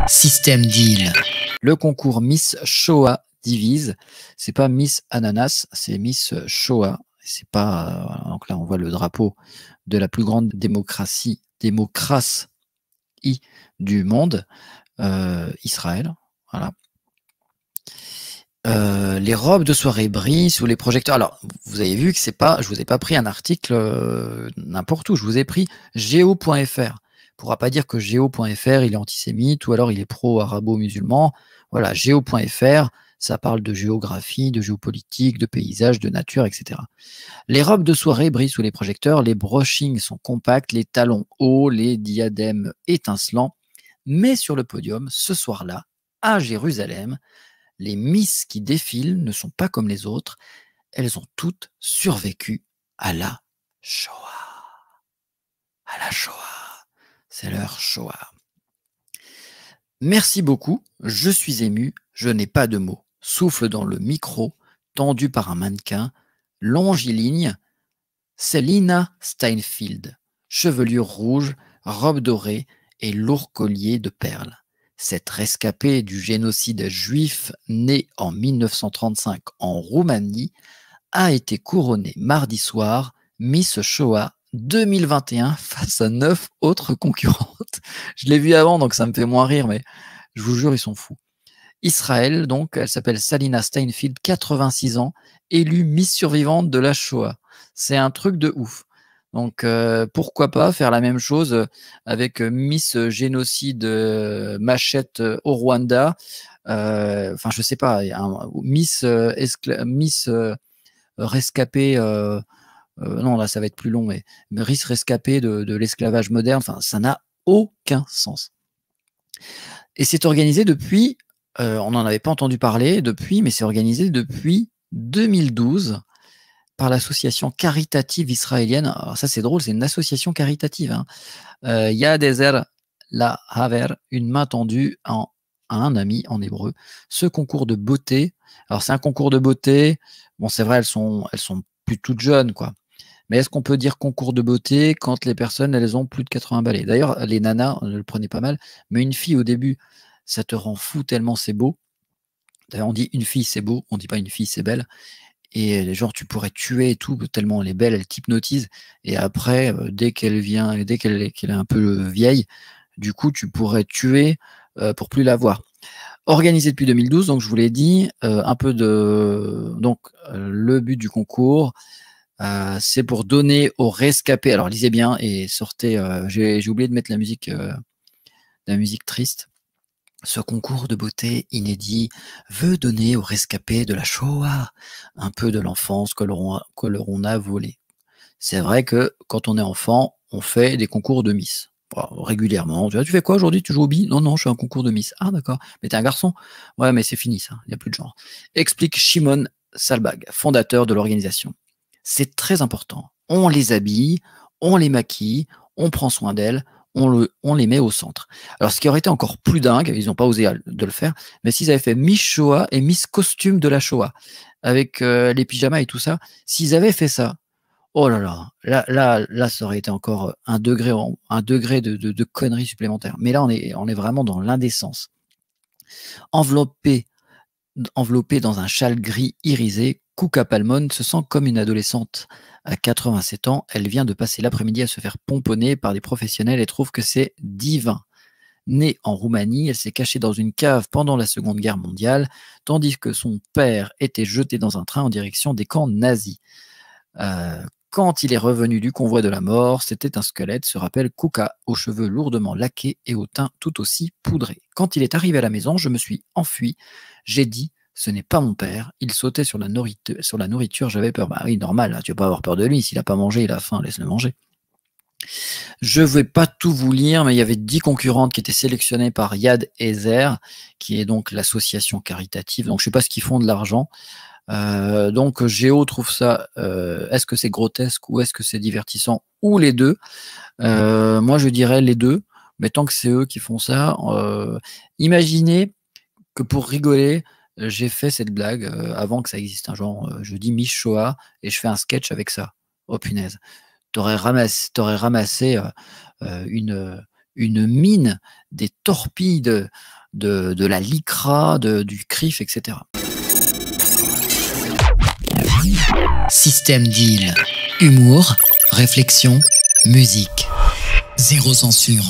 Système Deal. Le concours Miss Shoah divise. C'est pas Miss Ananas, c'est Miss Shoah. C'est pas. Donc là, on voit le drapeau de la plus grande démocratie du monde, Israël. Voilà. Les robes de soirée brillent sous les projecteurs. Alors, vous avez vu que c'est pas, je vous ai pas pris un article n'importe où. Je vous ai pris geo.fr. On pourra pas dire que geo.fr il est antisémite ou alors il est pro-arabo-musulman. Voilà, geo.fr, ça parle de géographie, de géopolitique, de paysage, de nature, etc. Les robes de soirée brillent sous les projecteurs, les brushings sont compacts, les talons hauts, les diadèmes étincelants. Mais sur le podium, ce soir-là, à Jérusalem, les Miss qui défilent ne sont pas comme les autres, elles ont toutes survécu à la Shoah. À la Shoah. C'est leur Shoah. Merci beaucoup, je suis ému, je n'ai pas de mots. Souffle dans le micro, tendu par un mannequin, longiligne, c'est Lina Steinfeld. Chevelure rouge, robe dorée et lourd collier de perles. Cette rescapée du génocide juif née en 1935 en Roumanie a été couronnée mardi soir Miss Shoah 2021 face à 9 autres concurrentes. Je l'ai vu avant, donc ça me fait moins rire, mais je vous jure, ils sont fous. Israël, donc, elle s'appelle Salina Steinfeld, 86 ans, élue Miss survivante de la Shoah. C'est un truc de ouf. Donc, pourquoi pas faire la même chose avec Miss Génocide Machette au Rwanda. Enfin, je sais pas, Miss, Miss Rescapée. Non, là, ça va être plus long, mais Miss Rescapée de l'esclavage moderne. Enfin, ça n'a aucun sens. Et c'est organisé depuis. On n'en avait pas entendu parler depuis, mais c'est organisé depuis 2012 par l'association caritative israélienne. Alors ça, c'est drôle, c'est une association caritative. Hein. Yad Ezer la Haver, une main tendue à un ami en hébreu. Ce concours de beauté, alors c'est un concours de beauté. Bon, c'est vrai, elles sont plus toutes jeunes, quoi. Mais est-ce qu'on peut dire concours de beauté quand les personnes, elles ont plus de 80 balais? D'ailleurs, les nanas, on le prenait pas mal, mais une fille au début, ça te rend fou tellement c'est beau. D'ailleurs, on dit une fille c'est beau, on dit pas une fille c'est belle. Et genre, tu pourrais tuer et tout, tellement elle est belle, elle t'hypnotise. Et après, dès qu'elle vient, dès qu'elle est un peu vieille, du coup, tu pourrais tuer pour plus la voir. Organisé depuis 2012, donc je vous l'ai dit, un peu de. Donc, le but du concours, c'est pour donner aux rescapés. Alors, lisez bien et sortez. J'ai oublié de mettre la musique triste. Ce concours de beauté inédit veut donner aux rescapés de la Shoah un peu de l'enfance que l'on a volée. C'est vrai que quand on est enfant, on fait des concours de Miss. Régulièrement. Tu fais quoi aujourd'hui? Tu joues au billes? Non, non, je fais un concours de Miss. Ah, d'accord. Mais t'es un garçon? Ouais, mais c'est fini ça. Il n'y a plus de genre. Explique Shimon Salbag, fondateur de l'organisation. C'est très important. On les habille, on les maquille, on prend soin d'elles, on les met au centre. Alors, ce qui aurait été encore plus dingue, ils n'ont pas osé de le faire, mais s'ils avaient fait Miss Shoah et Miss Costume de la Shoah, avec les pyjamas et tout ça, s'ils avaient fait ça, oh là là, là, ça aurait été encore un degré de conneries supplémentaires. Mais là, on est vraiment dans l'indécence. Enveloppé dans un châle gris irisé, Kuka Palmon se sent comme une adolescente. À 87 ans, elle vient de passer l'après-midi à se faire pomponner par des professionnels et trouve que c'est divin. Née en Roumanie, elle s'est cachée dans une cave pendant la Seconde Guerre mondiale, tandis que son père était jeté dans un train en direction des camps nazis. Quand il est revenu du convoi de la mort, c'était un squelette, se rappelle Kuka, aux cheveux lourdement laqués et au teint tout aussi poudré. Quand il est arrivé à la maison, je me suis enfui. J'ai dit, ce n'est pas mon père. Il sautait sur la nourriture, j'avais peur. Bah oui, normal, là, tu vas pas avoir peur de lui. S'il n'a pas mangé, il a faim, laisse-le manger. Je ne vais pas tout vous lire, mais il y avait 10 concurrentes qui étaient sélectionnées par Yad Ezer, qui est donc l'association caritative. Donc je ne sais pas ce qu'ils font de l'argent. Donc Géo trouve ça, est-ce que c'est grotesque ou est-ce que c'est divertissant ou les deux? Moi je dirais les deux, mais tant que c'est eux qui font ça, imaginez que pour rigoler, j'ai fait cette blague avant que ça existe. Genre, je dis Miss Shoah et je fais un sketch avec ça. Oh punaise, t'aurais ramassé une une mine, des torpilles de la lycra, du CRIF, etc. Système Deal. Humour, réflexion, musique. Zéro censure.